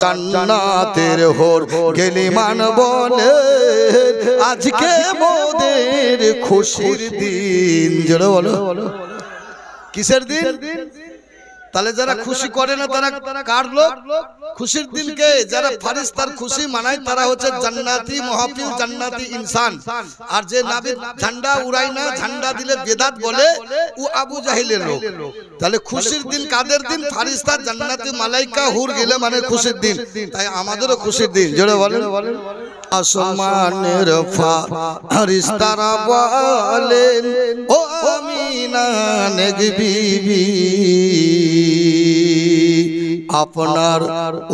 জান্নাতের হোর গেলিমান বলে আজকে মোদের খুশির দিন। জোরে বলো কিসের দিন? তাহলে যারা খুশি করে না তারা কার লোক? খুশির দিনকে যারা ফারিস্তার খুশি মানায় তারা হচ্ছে জান্নাতি মুহাফিজ, জান্নাতি ইনসান। আর যে নাবির ঝান্ডা উড়ায় না, ঝান্ডা দিলে বেদাত বলে, ও আবু জাহিলের লোক। তাহলে খুশির দিন কাদের দিন? ফারিস্তা, জান্নাতি, মালাইকা, হুর গেলে মানে খুশির দিন। তাই আমাদেরও খুশির দিন। জোরে বলেন। আসমানের ফারিস্তারা বলেন ও আমিনা নেক বিবি, আপনার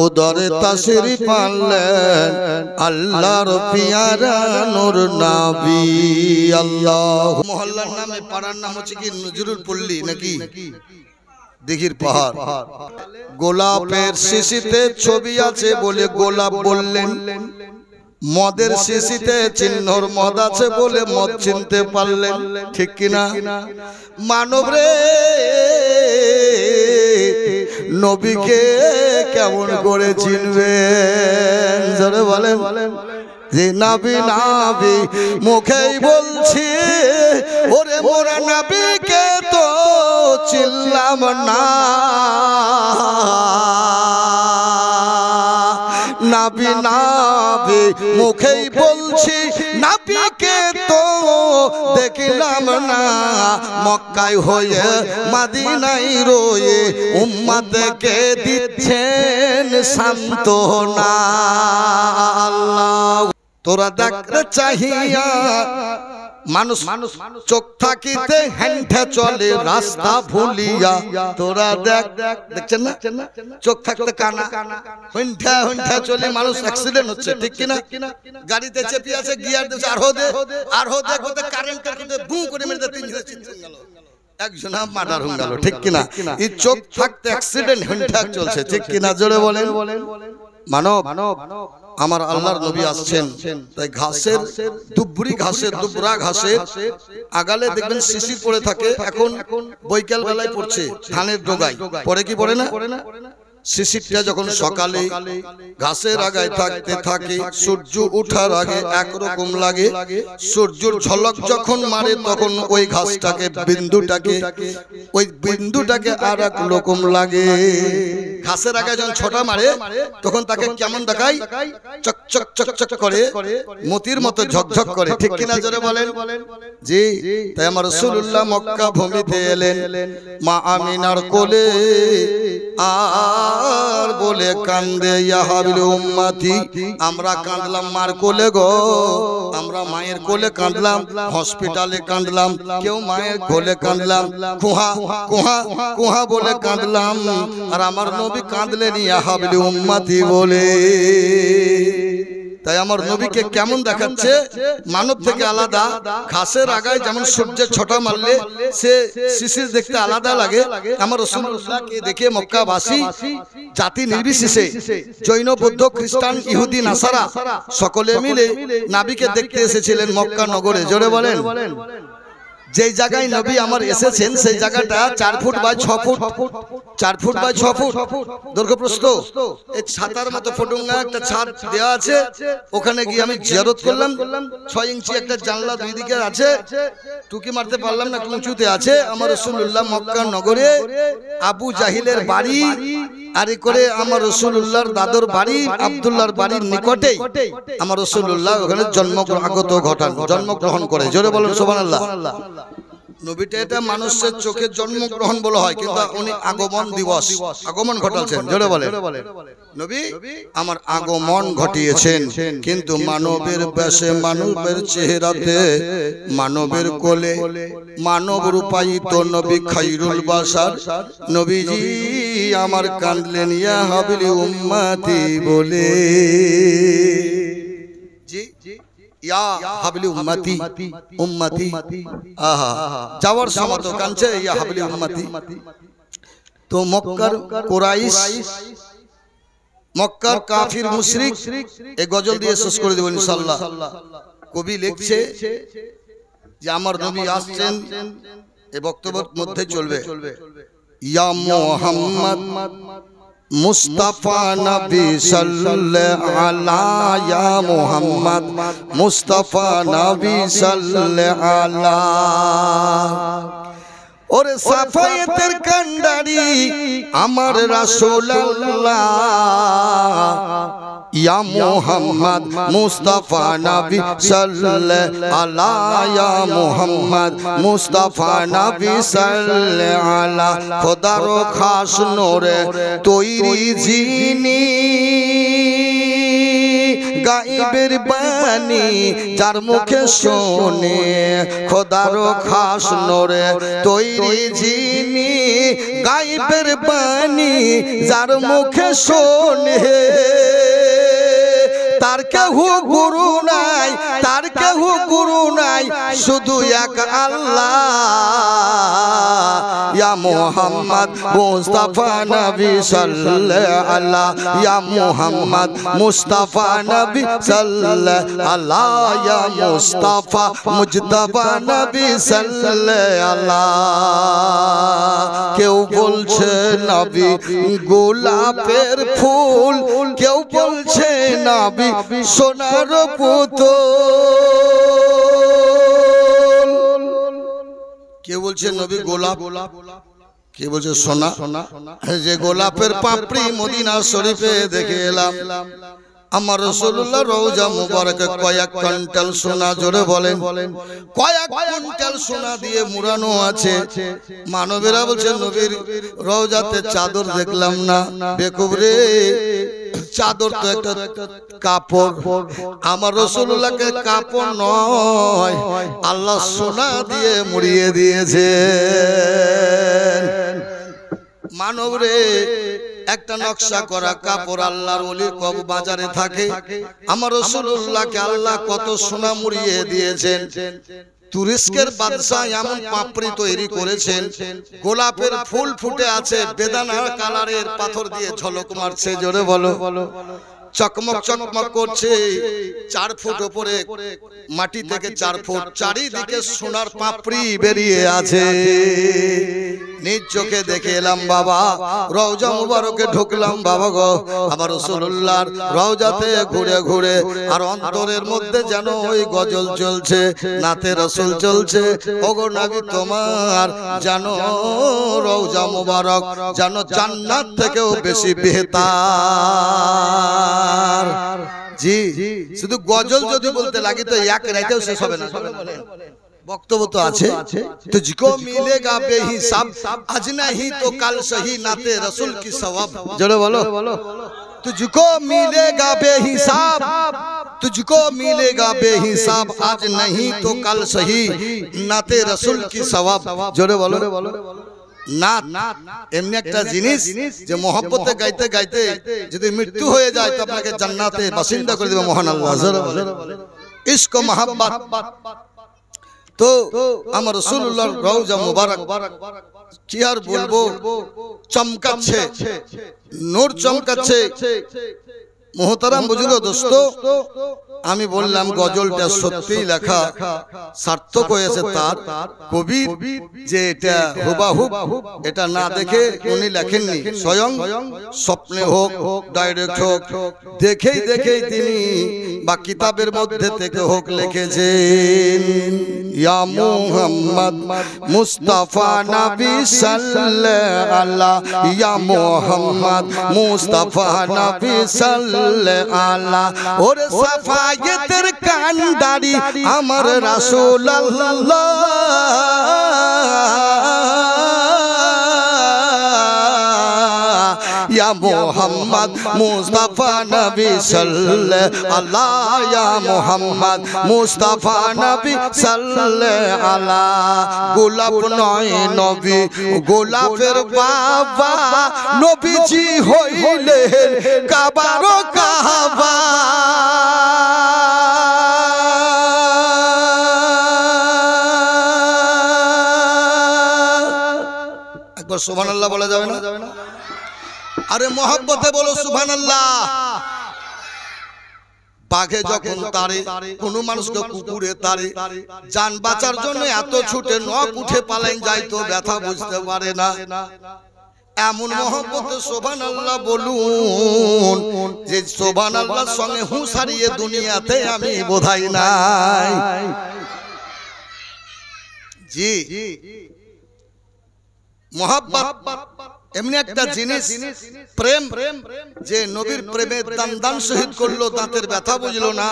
উদরে তাশরিফ আনলেন আল্লাহর পিয়ারা নূর নবী। আল্লাহ মহল্লার নামে পাড়ার নাম হচ্ছে কি নজরুল পল্লী নাকি দিঘির পাহাড়। গোলাপের শিশিতে ছবি আছে বলে গোলাপ বললেন, মদের শিশিতে চিহ্নর মদ আছে বলে মদ চিনতে পারলেন। ঠিক কিনা? মানব রে নবীকে কেমন করে চিনবেন? জোরে বলেন। যে নবী নবী মুখেই বলছি, ওরে মোরা নবীকে তো চিনলাম না। নবী নবী মুখেই বলছি, নবীকে তো দেখলাম না। মক্কায় হয়ে মদিনায় রয়ে উম্মতকে দিচ্ছেন সান্ত্বনা। আল্লাহ তোরা দেখতে চাহিয়া মানুষ চোখ থাকিতে হেঁটে চলে রাস্তা ভুলিয়া। তোরা দেখছেন না, চোখ থাকতে কানা হেঁটে হেঁটে চলে মানুষ অ্যাক্সিডেন্ট হচ্ছে। ঠিক কিনা? গাড়িতে চেপে আছে, গিয়ার দিচ্ছে, আর হতে কারেন্টের মধ্যে বু করে মেরে তিনজনে চিনতে গেল, একজন মার্ডার হয়ে গেল। ঠিক কিনা? এই চোখ থাকতে অ্যাক্সিডেন্ট হেঁটে চলছে। ঠিক কিনা? জোরে বলেন। মানব আমার আল্লাহর নবী আসছেন, তাই ঘাসের দুবরি ঘাসের দুবরা ঘাসের আগালে দেখবেন শিশির পড়ে থাকে। এখন বৈকাল বেলায় পড়ছে ধানের ডোগায়, পরে কি পড়ে না? শিশিরটা যখন সকালে ঘাসের আগায় থাকতে থাকে, সূর্য ওঠার আগে একরকম লাগে, সূর্যের ঝলক যখন মারে তখন ওই ঘাসটাকে বিন্দুটাকে আর এক রকম লাগে। ঘাসের আগায় যখন ছোটা মারে তখন তাকে কেমন দেখায়? চকচক চকচক করে, মতির মতো ঝকঝক করে। ঠিক কিনা? জোরে বলেন। জি। তাই আমার রাসূলুল্লাহ মক্কা ভূমিতে এলেন, মা আমিনার কোলে আর বলে কান্দে ইয়া হাবিল উম্মতি। আমরা কাঁদলাম মার কোলে গো, আমরা মায়ের কোলে কাঁদলাম, হসপিটালে কাঁদলাম, কেউ মায়ের কোলে কাঁদলাম, কুহা কুহা কুহা বলে কাঁদলাম। আর আমার নবী কাঁদলেন ইয়া হাবিল উম্মতি বলে। তাই আমার নবীকে কেমন দেখাচ্ছে? মানব থেকে আলাদা। ঘাসের আগায় যেমন সূর্যের ছটা মারলে সে শিশির দেখতে আলাদা লাগে, আমার রাসূলুল্লাহকে দেখে মক্কাবাসী জাতি নির্বিশেষে জৈন, বৌদ্ধ, খ্রিস্টান, ইহুদি, নাসারা সকলে মিলে নবীকে দেখতে এসেছিলেন মক্কা নগরে। জোরে বলেন। যেই জায়গায় নবী আমার এসেছেন সেই জায়গাটা 4 foot by 6 foot, 4 foot by 6 foot দৈর্ঘ্য প্রস্থ। এই ছাতার মতো ফটুঙ্গা একটা ছাদ দেওয়া আছে, ওখানে গিয়ে আমি জিয়ারত করলাম। 6 ইঞ্চি একটা জানলা দুই দিকে আছে, টুকি মারতে পারলাম না, উঁচুতে আছে। আমার রাসূলুল্লাহ মক্কা নগরে আবু জাহিলের বাড়ি আর করে আমার রাসূলুল্লাহর দাদর বাড়ি আব্দুল্লাহর বাড়ির নিকটেই আমার রাসূলুল্লাহ ওখানে জন্মগ্রহণ করে। জোরে বলেন সুবহানাল্লাহ। নবীটা এটা মানুষের চোখে জন্মগ্রহণ বলা হয়, কিন্তু উনি আগমন দিবস, আগমন ঘটাচ্ছেন। জোরে বলেন। নবী আমার আগমন ঘটিয়েছেন, কিন্তু মানবের বেশে, মানবের চেহারাতে, মানবের কোলে, মানব রূপায়িত নবী খায়রুল বাশার নবীজি আমার কাঁদলেন ইয়া হাবিল উম্মতি বলে। জি ইয়া হাবিল উম্মতি উম্মতি। আহা, যাওয়ার সময় তো কাঁদছে ইয়া হাবিল উম্মতি। তো মক্কার কুরাইশ, মক্কার কাফির মুশরিক, এই গজল দিয়ে শেষ করে দেব ইনশাআল্লাহ। কবি লিখছে যে আমার নবী আসছেন, এই বক্তব্যের মধ্যে চলবে ইয়া মুহাম্মদ मुस्तफा नबी सल्लल्लाहु अलैहि या मोहम्मद मुस्तफा नबी सल्लल्लाहु अलैहि और सफायतेर कंडारी अमर रसूलुल्लाह या मोहम्मद मुस्तफा नबी सल्लल्लाहु अलैहि या मोहम्मद मुस्तफा नबी सल्लल्लाहु अलैहि खुदारो खास नूरे तोयरी जिनी गाइबेर बानी जार मुखे शोने खुदारो खास नूरे तोयरी जिनी गाइबेर बानी जार मुखे शोने तार केहू गुरु नाई तार केहू गुरु नाई शुधु एक अल्लाह या मोहम्मद मुस्तफा नबी सल्लल्लाहु अलैहि या मोहम्मद मुस्तफा नबी सल्लल्लाहु अलैहि या मुस्तफा मुजतबा नबी सल्लल्लाहु अलैहि केउ बोलछे नबी गोलापेर फूल केउ बोलछे नबी सोनार पुतुल के बोलছে নবী গোলাপ কে বলছে সোনা যে গোলাপের পাপড়ি মদিনা শরীফে দেখে এলাম আমার রাসূলুল্লাহ রওজা মুবারকে কয়েক কুইন্টাল সোনা জোরে বলেন কয়েক কুইন্টাল সোনা দিয়ে মুড়ানো আছে মানবেরা বলছে নবীর রওজাতে চাদর দেখলাম না বেকুব রে চাদর তো একটা কাপড় আমার রাসূলুল্লাহকে কাপড় নয় আল্লাহ সোনা দিয়ে মুড়িয়ে দিয়েছে মানব রে একটা নকশা করা কাপড় আল্লাহর ওলির কব বাজারে থাকে আমার রাসূলুল্লাহকে আল্লাহ কত সোনা মুড়িয়ে দিয়েছেন তুরস্কের বাদশা এমন পাপড়ি তৈরি করেছেন গোলাপের ফুল ফুটে আছে বেদানার কালারের পাথর দিয়ে ঝলক মারছে জোরে বলো চকমক চকমক করছে 4 ফুট উপরে মাটি থেকে 4 ফুট চারিদিকে সোনার পাপড়ি বেরিয়ে আছে নিজ চোখে দেখে এলাম বাবা রওজা মুবারকে ঢুকলাম বাবা গো আমার রাসূলুল্লাহর রওজাতে ঘুরে ঘুরে আর অন্তরের মধ্যে যেন ওই গজল চলছে নাতে রাসূল চলছে ওগো নবী তোমার জানো রওজা মুবারক জানো জান্নাত থেকেও বেশি বেহতার জি শুধু গজল যদি বলতে লাগি তো এক রাতেও শেষ হবে না वक्तव्य तो आछे तुझको मिलेगा बेहिसाब आज नहीं तो कल सही नाते रसूल की सवाब जोरे बोलो तुझको मिलेगा बेहिसाब तुझको मिलेगा बेहिसाब आज नहीं तो कल सही नाते रसूल की सवाब जोरे बोलो नात एमনি একটা জিনিস যে मोहब्बते गाइते गाइते যদি মৃত্যু হয়ে যায় তো আপনাকে জান্নাতে বাসিন্দা করে দিবে মহান আল্লাহ জোরে বলো ইশক মোহাব্বত तो আমার রাসূলুল্লাহর রওজা মুবারক কি আর বলবো চমকাচ্ছে নূর চমকাচ্ছে মোহতারাম বুজুর্গ দোস্ত আমি বললাম গজলটা সত্যি লেখা সার্থক হয়েছে তার কবি যে এটা হুবাহুব এটা না দেখে উনি লেখেননি স্বয়ং স্বপ্নে হোক ডাইরেক্ট হোক দেখেই দেখেই তিনি বা কিতাবের মধ্যে থেকে হোক লিখেছেন ইয়া মুহাম্মদ মুস্তাফা নবী সাল্লাল্লাহু আলাইহি ইয়া মুহাম্মদ মুস্তাফা নবী সাল্লাল্লাহু আলাইহি ওরে সাফায়েতের কান্ডারি আমার রাসূলুল্লাহ या मोहम्मद मुस्तफा नबी सल्लल्लाहु अलैहि या मोहम्मद मुस्तफा नबी सल्लल्लाहु अलैहि गोलाप नय नबी गोलापेर बाबा नबीजी हইলেন কাবার কাবা একবার সুবহানাল্লাহ বলা যাবে না अरे मोहब्बते बोलो सुबहानाल्लाह बाघे যখন তারে কোন মানুষকে কুকুরে তারে জান বাঁচার জন্য এত ছুটে নখ উঠে পালাইন যায় তো ব্যথা বুঝতে পারে না এমন মহব্বতে সুবহানাল্লাহ বলুন যে সুবহানাল্লাহর সঙ্গে হুঁশ হারিয়ে দুনিয়াতে আমি বোধাই নাই। জি মহব্বত এমনি একটা জিনিস, প্রেম যে নবীর প্রেমে দান শহীদ করলো, দাঁতের ব্যথা বুঝলো না।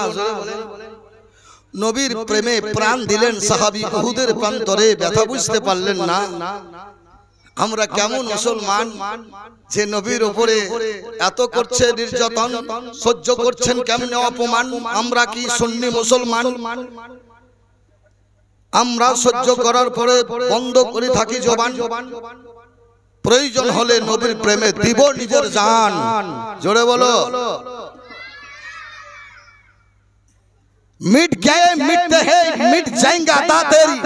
নবীর প্রেমে প্রাণ দিলেন সাহাবী, উহুদের প্রান্তরে ব্যথা বুঝতে পারলেন না। আমরা কেমন মুসলমান যে নবীর উপরে এত করছে নির্যাতন, সহ্য করছেন কেমনে অপমান। আমরা কি সুন্নি মুসলমান? আমরা সহ্য করার পরে বন্ধ করে থাকি জবান। প্রয়োজন হলে নবীর প্রেমে দিব নিজের জান। জোরে বলো। मिट गए मिटते हैं मिट जाएंगे अदा तेरी,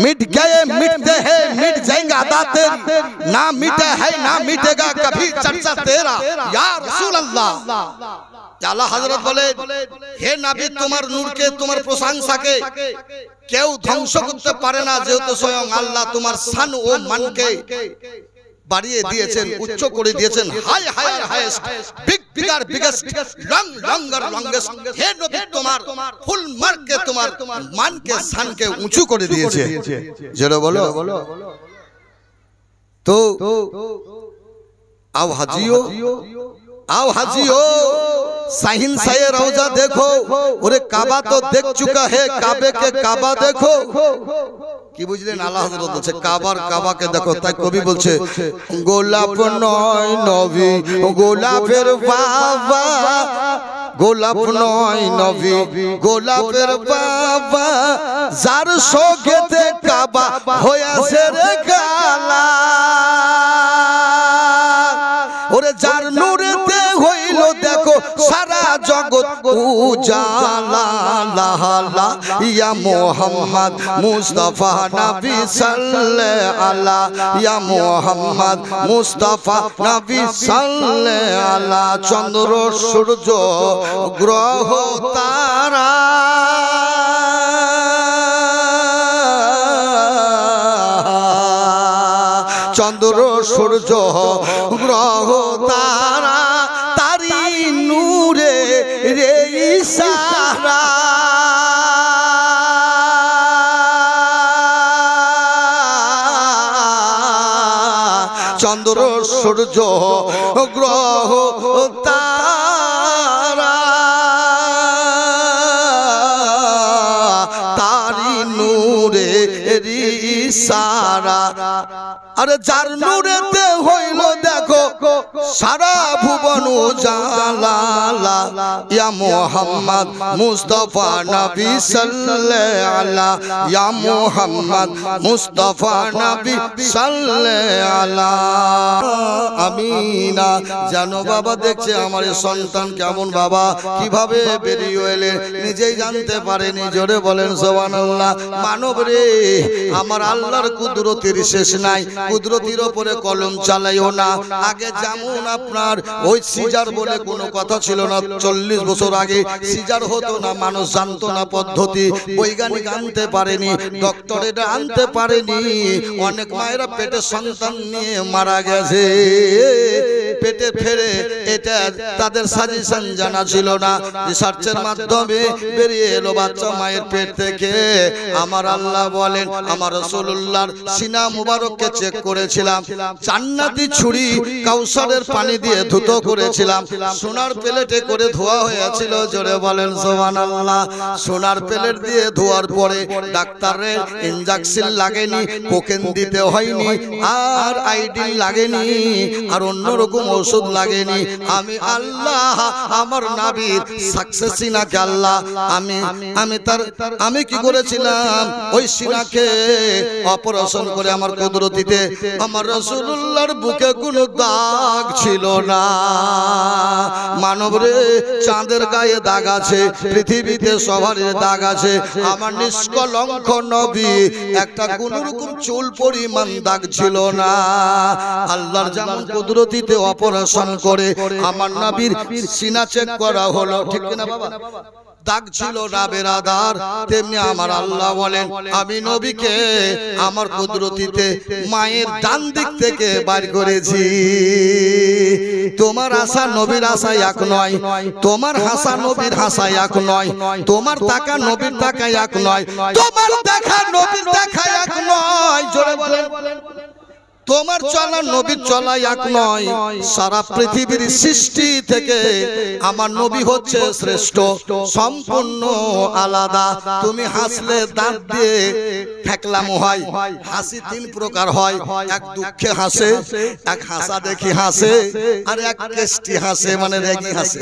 मिट गए मिटते हैं मिट जाएंगे अदा तेरी, ना मिटे है ना मिटेगा कभी चर्चा तेरा या रसूल अल्लाह। আল্লাহ হযরত বলে, হে নবী তোমার নূরকে, তোমার প্রশংসাকে কেউ ধ্বংস করতে পারে না, যেহেতু স্বয়ং আল্লাহ তোমার শান ও মানকে বাড়িয়ে দিয়েছেন, উচ্চ করে দিয়েছেন। High high highest, big bigger biggest, long longer longest. হে নবী তোমার ফুল মার্কে তোমার মানকে শানকে উঁচু করে দিয়েছে। জোরে বলো। তো आओ हाजियो, आओ हाजियो, साहिन साये रौजा देखो। ओरे काबा तो देख चुका है, काबे के काबा देखो। কি বুঝলেন? আল্লাহ হযরত বলছে কাবার কাবাকে দেখো। তাই কবি বলছে গোলাপ নয় নবী গোলাপের বাবা, গোলাপ নয় নবী গোলাপের বাবা, যার শোকেতে কাবা হইয়াছে রে গালা। ওরে যার নূরেতে হইল দেখো সারা জগৎ উজালা। লা লা ইয়া মুহাম্মদ মুস্তাফা নবী সাল্লাল্লাহু আলা, ইয়া মুহাম্মদ মুস্তাফা নবী সাল্লাল্লাহু আলা। চন্দ্র সূর্য গ্রহ তারা চন্দ্র সূর্য গ্রহ তারা, তারি নূরে রে ইশারা। চন্দ্র সূর্য গ্রহ তারা, তারি নূরে রে ইশারা। আরে যার নূরেতে হইল দেখো সারা ভুবন উজালা। ইয়া মুহাম্মদ মুস্তাফা নবী সাল্লাল্লাহু আলা, ইয়া মুহাম্মদ মুস্তাফা নবী সাল্লাল্লাহু আলা। আমিনা জানো বাবা দেখছে আমার সন্তান কেমন, বাবা কিভাবে বেরিয়ে এলেন নিজেই জানতে পারেনি। জোরে বলেন সুবহানাল্লাহ। মানব রে, আমার আল্লাহর কুদরতের শেষ নাই, কুদরতির উপরে কলম চালাইও না। আগে যেমন আপনার ওই সিজার বলে কোনো কথা ছিল না, 40 বছর আগে সিজার হতো না, মানুষ জানতো না পদ্ধতি, বৈজ্ঞানিক আনতে পারেনি, ডক্টরেরা আনতে পারেনি। অনেক মায়েরা পেটে সন্তান নিয়ে মারা গেছে, পেটে ফেরে এটা তাদের সাজেশন জানা ছিল না। রিসার্চের মাধ্যমে বেরিয়ে এলো বাচ্চা মায়ের পেট থেকে। আমার আল্লাহ বলেন আমার রাসূলুল্লাহর সিনা মুবারককে চেক করেছিলাম, জান্নাতি ছুরি কাউসারের পানি দিয়ে ধুত করেছিলাম, সোনার প্লেটে করে ধোয়া হয়েছিল। জোরে বলেন সুবহানাল্লাহ। সোনার প্লেট দিয়ে ধোয়ার পরে ডাক্তারের ইনজেকশন লাগেনি, কোকেন দিতে হয়নি, আর আইডিন লাগেনি, আর অন্যরকম ওষুধ লাগেনি। আমি আল্লাহ আমার নবীর সাকসেস সিনাকে আল্লাহ আমি কি করেছিলাম, ওই সিনাকে অপারেশন করে আমার কুদরতিতে আমার রাসূলুল্লাহর বুকে কোনো দাগ ছিল না। মানব রে, চাঁদের গায়ে দাগ আছে, পৃথিবীতে সবার দাগ আছে, আমার নিষ্কলঙ্ক নবী একটা কোন রকম চুল পরিমাণ দাগ ছিল না। আল্লাহর যেমন কুদরতিতে অপারেশন করে আমার নবীর সিনা চেক করা হলো, ঠিক কিনা বাবা? দাগ ছিল না বেরাদার, তেমনি আমার আল্লাহ বলেন আমি নবীকে আমার কুদরতিতে মায়ের ডান দিক থেকে বাইর করেছি। তোমার আশা নবীর আশা এক নয়, তোমার হাসা নবীর হাসা এক নয়, তোমার তাকা নবীর তাকা এক নয়, তোমার দেখা নবীর দেখা এক নয়। জোরে বলেন তোমার চলা নবীর চলা এক নয়। সারা পৃথিবীর সৃষ্টি থেকে আমার নবী হচ্ছে শ্রেষ্ঠ, সম্পূর্ণ আলাদা। তুমি হাসলে দাঁত দিয়ে ফেকলাম হয়। হাসি তিন প্রকার হয়, এক দুঃখে হাসে, এক হাসা দেখি হাসে, আর এক কেষ্টি হাসে মানে রেগি হাসে।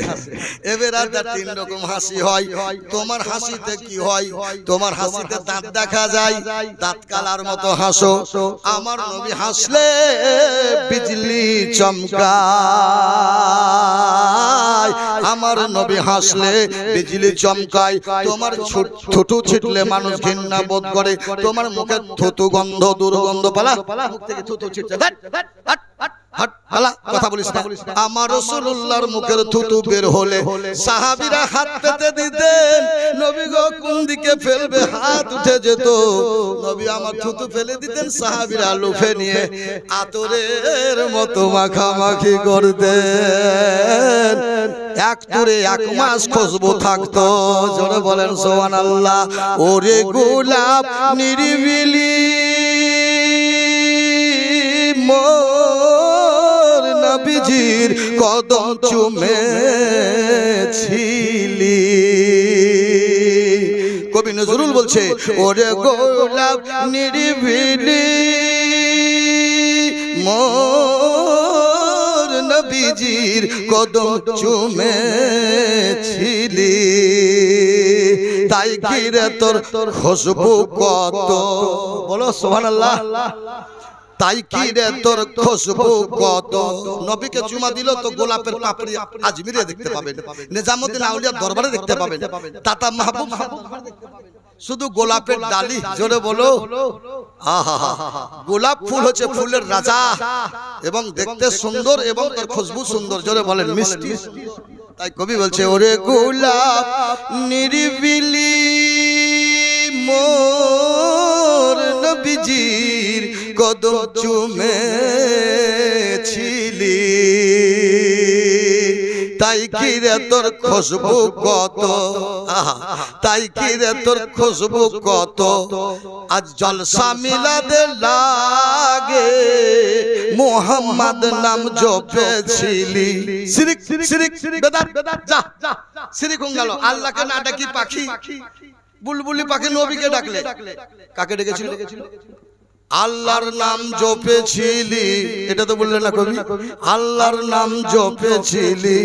এবার তিন রকম হাসি হয়। তোমার হাসিতে কি হয়? তোমার হাসিতে দাঁত দেখা যায়, দাঁত কালার মতো হাসো। আমার নবী হাসলে বিজলি চমকায়, আমার নবী হাসলে বিজলি চমকায়। তোমার থুতু ছিটলে মানুষ ঘৃণা বোধ করে, তোমার মুখে থুতু গন্ধ দুর্গন্ধ পালা, মুখ থেকে থুতু ছিটছে, কথা বলিস না। আমার রাসূলুল্লাহর মুখের থুতু বের হলে সাহাবীরা হাত পেতে দিতেন, নবী গো কোন দিকে ফেলবে, হাত উঠে যেত। নবী আমার থুতু ফেলে দিতেন, সাহাবীরা লুফে নিয়ে আতরের মতো মাখামাখি করতেন। এক তুরে এক মাস খুশবু থাকতো। জোরে বলেন সুবহানাল্লাহ। ওরে গোলাপ নিরিবিলি মোর নবীজির কদম চুমেছিলি। কবি নজরুল বলছে ওরে গোলাপ নিরিবিলি মোর নবীজির কদম চুমেছিলি, তাই ঘিরে তোর খুশবু কত। বলো সুবহানাল্লাহ। তাই কি রে তোর খুশবু কত। নবীকে চুমা দিল তো গোলাপের পাপড়ি আজমিরে দেখতে পাবেন, নিজামুদ্দিন আউলিয়ার দরবারে দেখতে পাবেন, তাতা মাহবুব শুধু গোলাপের ডালি। জোরে বলো আহা। গোলাপ ফুল হচ্ছে ফুলের রাজা এবং দেখতে সুন্দর এবং তার খুশবু সুন্দর। জোরে বলেন মিষ্টি। তাই কবি বলছে ওরে গোলাপ নিরিবিলি মোর নবীজির কদম চুমেছিলি, তাই কি রে তোর খুশবু কত। তাই কি রে তোর খুশবু কত। আজ জলসা মিলাদে লাগে মুহাম্মদ নাম জপেছিলি। শিরিক শিরিক বেদাত যা শিরিক হয়ে গেল। আল্লাহকে না ডাকি পাখি, বুলবুলি পাখি নবীকে ডাকলে কাকে ডেকেছিল? আল্লাহর নাম জপেছিলি। এটা তো বললেন না কবি, আল্লাহর নাম জপেছিলি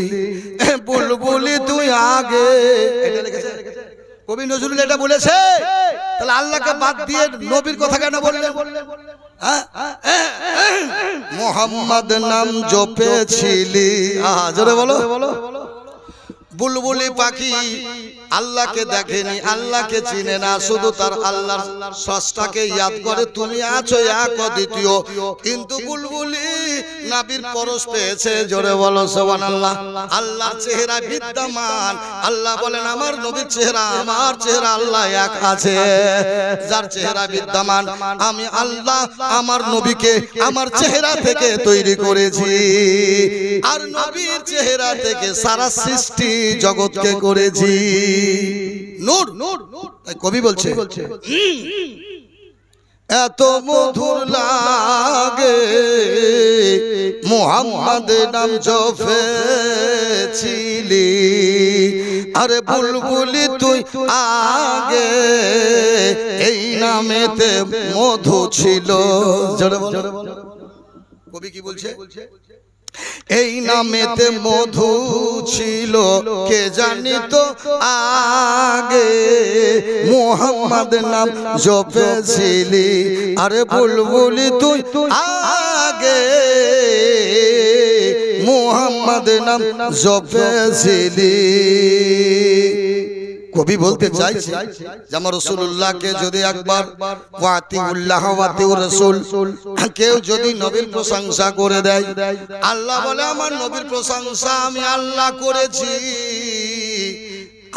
বুলবুলি তুই আগে। এটা লিখেছে কবি নজরুল, এটা বলেছে। তাহলে আল্লাহকে বাদ দিয়ে নবীর কথা কেন বললেন? মুহাম্মদ নাম জপেছিলি। জোরে বলো। বুলবুলি পাখি আল্লাহকে দেখেনি, আল্লাহকে চিনে না, শুধু তার আল্লাহর স্রষ্টাকে ইয়াদ করে। তুমি আছো এক অদ্বিতীয়, কিন্তু বুলবুলি নবীর পরশ পেয়েছে। জোরে বলো সুবহানাল্লাহ। আল্লাহর চেহারা বিদ্যমান। আল্লাহ বলেন আমার নবীর চেহারা আমার চেহারা আল্লাহ এক আছে। যার চেহারা বিদ্যমান আমি আল্লাহ আমার নবীকে আমার চেহারা থেকে তৈরি করেছি, আর নবীর চেহারা থেকে সারা সৃষ্টি জগৎকে করেছি। নূর নূর। তাই কবি বলছে এত মধুর লাগে মুহাম্মদ নাম জপেছিলি, আরে বুলবুলি তুই আগে এই নামেতে মধু ছিল। কবি কি বলছে? এই নামেতে মধু ছিল, কে জানিত আগে মুহাম্মদ নাম জপেছিলি, আরে বুলবুলি তুই আগে মুহাম্মদ নাম জপেছিলি। কবি বলতে চাইছে যে আমার রাসূলুল্লাহকে যদি একবার ওয়াতিউল্লাহ ওয়াতিউর রাসূল কেউ যদি নবীর প্রশংসা করে দেয়, আল্লাহ বলে আমার নবীর প্রশংসা আমি আল্লাহ করেছি,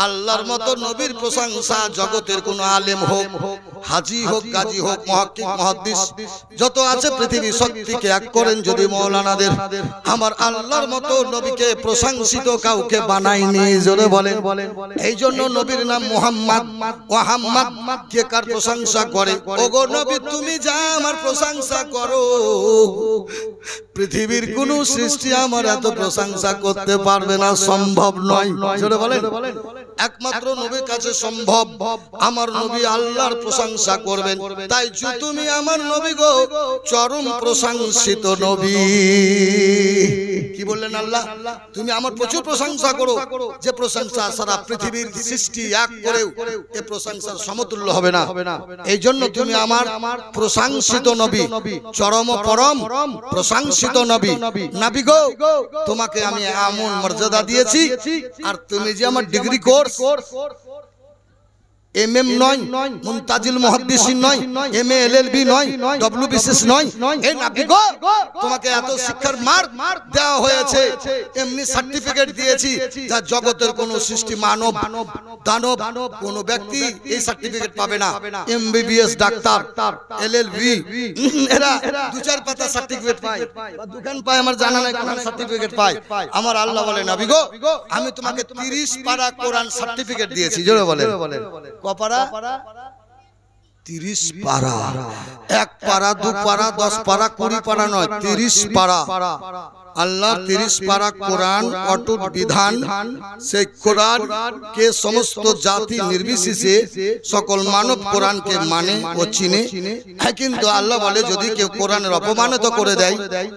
আল্লাহর মতো নবীর প্রশংসা জগতের কোন আলেম হোক, হাজি হোক, গাজী হোক, মুহাক্কিক, মুহাদ্দিস যত আছে পৃথিবী শক্তিকে এক করেন যদি মৌলানাদের, আমার আল্লাহর মতো নবীকে প্রশংসিত কাউকে বানায়নি। জোরে বলেন। এই জন্য নবীর নাম মুহাম্মদ। মুহাম্মদ কে কার প্রশংসা করে? ওগো নবী তুমি যা আমার প্রশংসা করো, পৃথিবীর কোন সৃষ্টি আমার এত প্রশংসা করতে পারবে না, সম্ভব নয়। জোরে বলেন। একমাত্র নবীর কাছে সম্ভব। আমার নবী আল্লাহর প্রশংসা করবেন। তাই তুমি আমার নবী গো চরম প্রশংসিত নবী। কি বললেন আল্লাহ? তুমি আমার প্রচুর প্রশংসা করো, যে প্রশংসা সারা পৃথিবীর সৃষ্টি এক করেও এ প্রশংসার সমতুল্য হবে না। এই জন্য তুমি আমার প্রশংসিত নবী, চরম পরম প্রশংসিত নবী। নবী গো তোমাকে আমি এমন মর্যাদা দিয়েছি, আর তুমি যে আমার ডিগ্রি কোর্স এমএম নয়, মুনতাজিল মুহাদ্দিসিন নয়, এমএ এলএলবি নয়, ডব্লিউবিসিএস নয়, এই নবী গো তোমাকে এত শিক্ষার মার্ক দেওয়া হয়েছে, এমনি সার্টিফিকেট দিয়েছি যা জগতের কোন সৃষ্টি মানব দানব কোন ব্যক্তি এই সার্টিফিকেট পাবে না। এমবিবিএস ডাক্তার, এলএলবি এরা দু চার পাতা সার্টিফিকেট পায়, বা দোকান পায়, আমার জানা নাই কোন সার্টিফিকেট পায়। আমার আল্লাহ বলে নবী গো আমি তোমাকে 30 পারা কোরআন সার্টিফিকেট দিয়েছি। জোরে বলেন। কপারা? 30 পারা। 1 পারা, 2 পারা, 10 পারা, 20 পারা নয়, 30 পারা। আল্লাহর 30 পারা কোরআন অটুট বিধান। সেই কোরআন কে সমস্ত জাতি নির্বিশেষে সকল মানব কোরআনকে মানে ও চিনে। কিন্তু আল্লাহ বলে যদি কেউ কোরআনের অপমানিত করে দেয়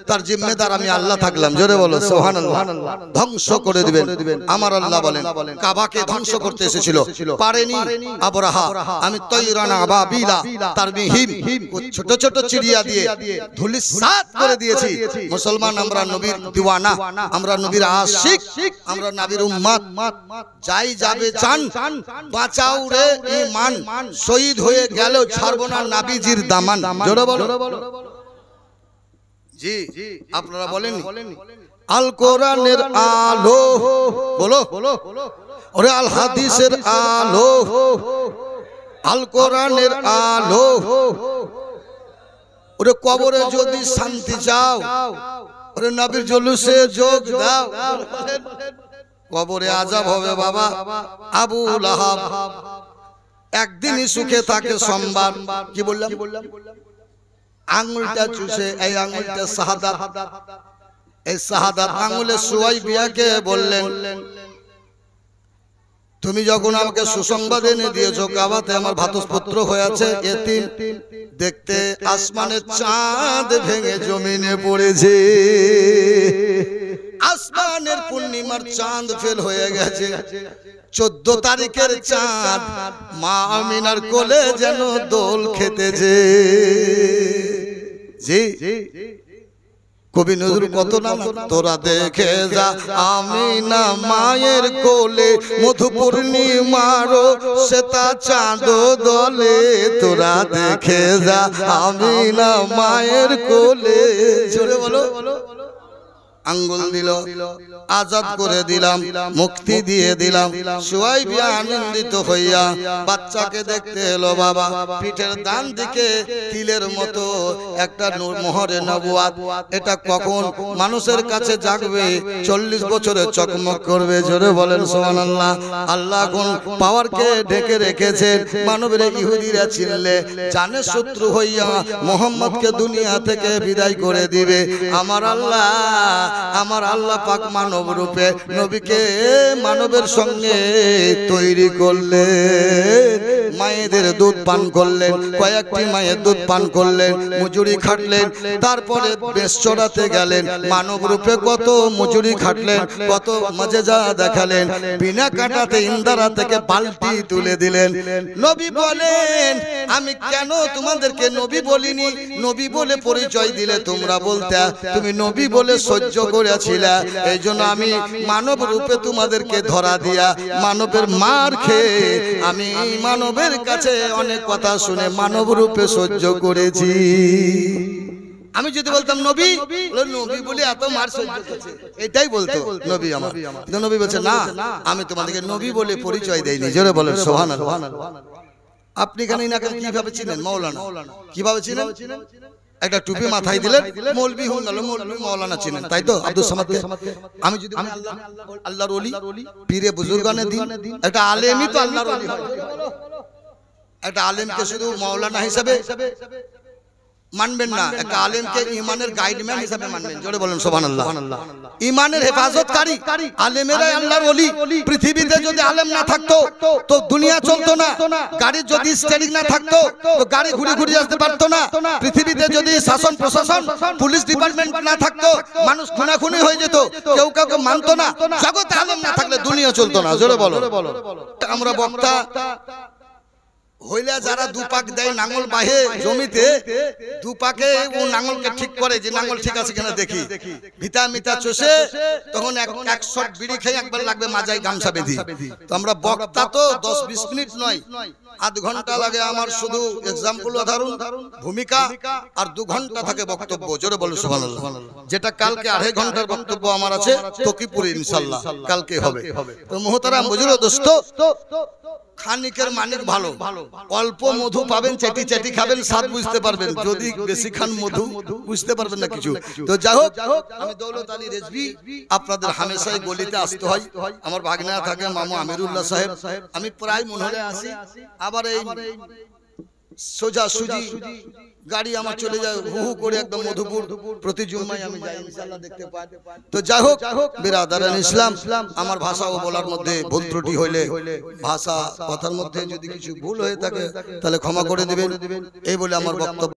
তার জিম্মেদার আমি আল্লাহ থাকলাম। জোরে বলো সুবহানাল্লাহ। ধ্বংস করে দিবেন। আমার আল্লাহ বলেন কাবাকে ধ্বংস করতে এসেছিল, পারেনি আবরাহা। আমি তৈরানা আবাবিলা তারবিহিম, ছোট ছোট চিড়িয়া দিয়ে ধুলিসাৎ করে দিয়েছি। মুসলমান আমরা নবীর দিওয়ানা, আমরা নবীর আশিক, আমরা নবীর উম্মত। যাই যাবে চান বাঁচাও রে ঈমান, শহীদ হয়ে গেল ছাড়বো না নবীজির দামান। জোরে বলো। জি আপনারা বলেন আল কোরআনের আলো, বলো ওরে আল হাদিসের আলো, আল কোরআনের আলো। ওরে কবরে যদি শান্তি চাও, ওরে নবীর জুলুসে যোগ দাও। কবরে আযাব হবে বাবা। আবু লাহাব একদিনই সুখে থাকে, সোমবার। কি বললাম? আঙ্গুলটা চুষে, এই আঙ্গুলটা শাহাদাত, এই শাহাদাত আঙ্গুলে সুয়াইবিয়াকে বললেন তুমি যখন আমাকে সুসংবাদ এনে দিয়েছো কাবাতে আমার ভাতস্পুত্র হয়েছে এতিম, দেখতে আসমানের চাঁদ ভেঙে জমিনে পড়েছে, আসমানের পূর্ণিমার চাঁদ ফেল হয়ে গেছে। 14 তারিখের চাঁদ মা আমিনার কোলে যেন দোল খেতেছে। জি কবি নজরুল কত নাম, তোরা দেখে যা আমিনা মায়ের কোলে মধু পূর্ণিমারো শ্বেতা চাঁদ দলে, তোরা দেখে যা আমিনা মায়ের কোলে। জোরে বলো। আঙ্গুল দিল, আজাদ করে দিলাম, মুক্তি দিয়ে দিলাম। সুয়াইবি আনন্দিত হইয়া বাচ্চাকে দেখতে এলো বাবা। পিঠের ডান দিকে তিলের মতো একটা মোহরে নবুয়াত। এটা কখন মানুষের কাছে জাগবে? 40 বছরে চকমক করবে। জোরে বলেন সুবহানাল্লাহ। আল্লাহ কোন পাওয়ারকে ঢেকে রেখেছেন। মানবের ইহুদিরা চিনলে জানে শত্রু হইয়া মুহাম্মদকে দুনিয়া থেকে বিদায় করে দিবে। আমার আল্লাহ পাক মানব রূপে নবীকে মানবের সঙ্গে তৈরি করলেন। মায়েদের দুধ পান করলেন, কয়েকটি মায়ের দুধ পান করলেন, মজুরি খাটলেন, তারপরে বেশ চড়াতে গেলেন। মানব রূপে কত মজুরি খাটলেন, কত মজেজা দেখালেন। বিনা কাটাতে ইন্দারা থেকে বালতি তুলে দিলেন। নবী বলেন আমি কেন তোমাদেরকে নবী বলিনি? নবী বলে পরিচয় দিলে তোমরা বলতে তুমি নবী বলে সহ্য করেছিলা, এই জন্য আমি মানব রূপে তোমাদেরকে ধরা দিয়া মানবের মার খেয়ে আমি মানবের কাছে অনেক কথা শুনে মানব রূপে সহ্য করেছি। আমি যদি বলতাম নবী, নবী বলে এত মার সহ্য করছে, এটাই বলতো নবী আমার। কিন্তু নবী বলছে না, আমি তোমাদেরকে নবী বলে পরিচয় দেইনি। জোরে বলেন সুবহানাল্লাহ। আপনি এখানে ইনাকে কিভাবে চিনেন? মাওলানা কিভাবে চিনেন? একটা টুপি মাথায় দিলেন, মৌলবি হয়ে গেল, মৌলবি মাওলানা চিনেন, তাই তো? আব্দুল সামাদকে আমি যদি আল্লাহর ওলি, পীরে বুজুর্গানের দিন, একটা আলেমই তো আল্লাহর ওলি হয়। একটা আলেমকে শুধু মাওলানা হিসাবে মানবেন না, একটা আলেমকে ইমানের গাইডম্যান হিসাবে মানবেন। জোরে বলেন সুবহানাল্লাহ। ইমানের হেফাজতকারী আলেমেরাই আল্লাহর ওলি। পৃথিবীতে যদি আলেম না থাকতো তো দুনিয়া চলতো না। গাড়ির যদি স্টিয়ারিং না থাকতো তো গাড়ি ঘুরে ঘুরে আসতে পারতো না। পৃথিবীতে যদি শাসন প্রশাসন পুলিশ ডিপার্টমেন্ট না থাকতো মানুষ খুনাখুনি হয়ে যেত, কেউ কাউকে মানতো না। জগতে আলেম না থাকলে দুনিয়া চলতো না। জোরে বলো। আমরা বক্তা হইলে যারা দুপাক দেয় নাঙ্গল বাহে জমিতে, দুপাকে ও নাঙ্গলকে ঠিক করে যে নাঙ্গল ঠিক আছে কিনা দেখি, ভিতা মিতা চষে তখন এক শট বিড়ি খেয়ে একবার লাগবে মাজায় গামছা বেঁধি। তো আমরা বক্তা তো 10-20 মিনিট নয়, আধ ঘন্টা লাগে আমার শুধু এক্সাম্পল উদাহরণ ভূমিকা, আর 2 ঘন্টা থাকে বক্তব্য। জোরে বলো সুবহানাল্লাহ। যেটা কালকে 2.5 ঘন্টার বক্তব্য আমার আছে তকিপুরে ইনশাআল্লাহ কালকে হবে। তো মুহতারাম বুজুর্গ দোস্ত, খানিকের মানিক ভালো, অল্প মধু পাবেন, চেটি চেটি খাবেন, স্বাদ বুঝতে পারবেন। যদি বেশি খান মধু বুঝতে পারবেন না কিছু। তো যাই হোক, আমি দৌলত আলী রেজভী, আপনাদের হামেশাই গলিতে আসতে হয়। আমার ভাগনা থাকে মামু আমিরুল্লাহ সাহেব, আমি প্রায় মনে হলে আসি। আবার এই সোজা সুজি গাড়ি আমার চলে যায় হু হু করে একদম মধুপুর, প্রতি জুম্মায় আমি যাই ইনশাআল্লাহ দেখতে পাই। তো যাই হোক বিরাদারান ইসলাম, আমার ভাষা ও বলার মধ্যে ভুল ত্রুটি হইলে, ভাষা কথার মধ্যে যদি কিছু ভুল হয়ে থাকে তাহলে ক্ষমা করে দিবেন, এই বলে আমার বক্তব্য।